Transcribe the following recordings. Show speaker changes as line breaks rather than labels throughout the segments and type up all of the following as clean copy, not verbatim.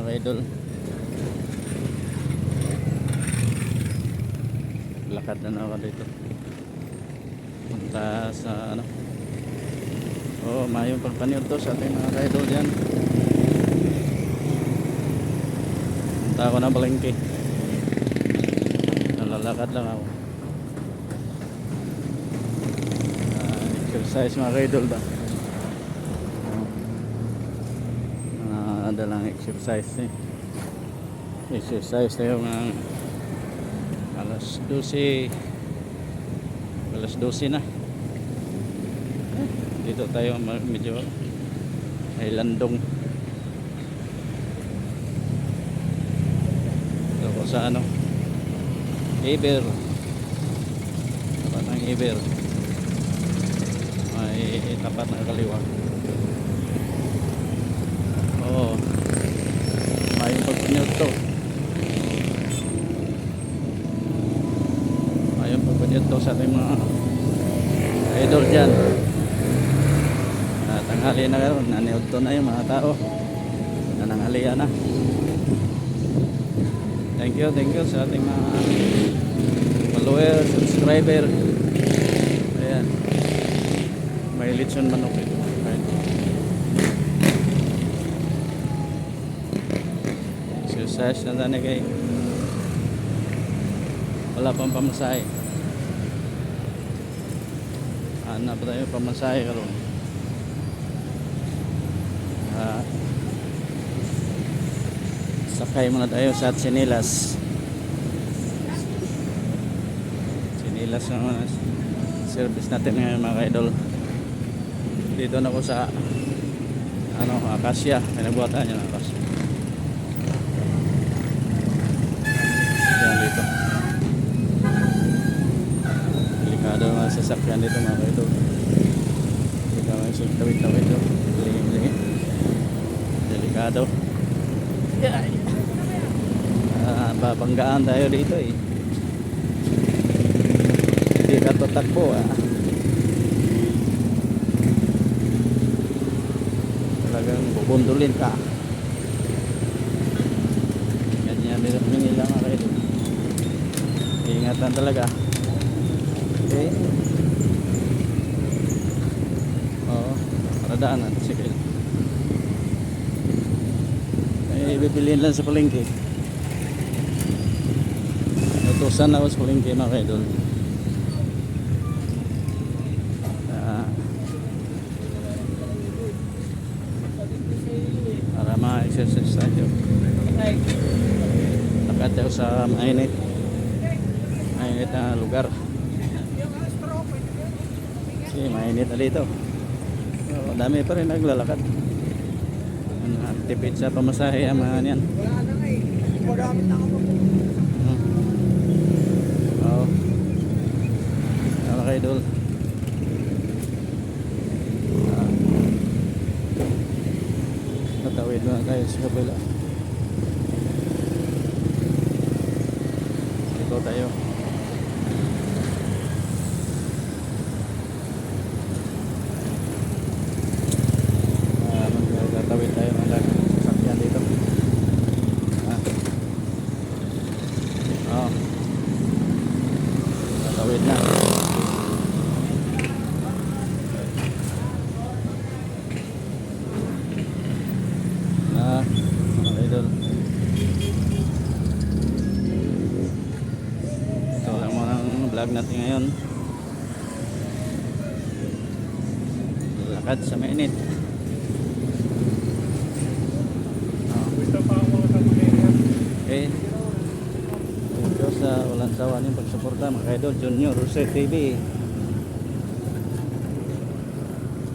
mga idol. Lakad na ako dito punta sa ano, mayong pagpaniod to sa ating mga idol dyan. Punta ako na palengke, nalalakad lang ako. Exercise mga idol ba, dalang exercise exercise tayo ng alas 12 na dito tayo, medyo ay landong ito ko sa ano, Iber, tapat ng Iber, may tapat na kaliwa. May pagpuniod to, may pagpuniod to sa ating mga idol dyan. Tanghali na karon, naniod to na yung mga tao, nananghalian na. Thank you sa ating mga follower, subscriber. Ayan, may lechon manok ito. Exercise na tani kay wala pang pamasahe. Hanap tayo pamasahe karon. Sakay muna tayo sa Sinilas ang service natin ngayon mga idol. Dito na ako sa ano, Acacia, pinabuhatan niya ng Acacia. Yan dito, delikado mga sasakyan dito mga idol. Delikado mga tawid-tawid dito, lingin-lingin, delikado. Babanggaan tayo dito eh, hindi ka tatakbo talagang bubundulin ka. Ganyan nila mga kayo, ingatan talaga. Okay, paradaanan, sige. Bibiliin lang sa palengke, utusan ako sa palengke mga idol. Para ma-exercise tayo, lakad tayo sa mainit na lugar kasi mainit na dito. Dami pa rin naglalakad. Tipid sa pamasahe ang mga yan. Mga idol, natawid na tayo sa kabila. Dito tayo. Magtatawid tayo ng sasakyan dito. Tatawid na. Mga idol, ito lang muna ang vlog natin ngayon. Lakad sa mainit. Okay, ito sa walang sawa niyong pagsuporta mga idol. Junior Rose TV,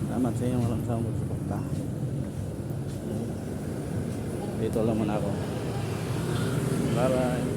salamat sa inyong walang sawang pagsuporta. Dito lang muna ako. Bye bye.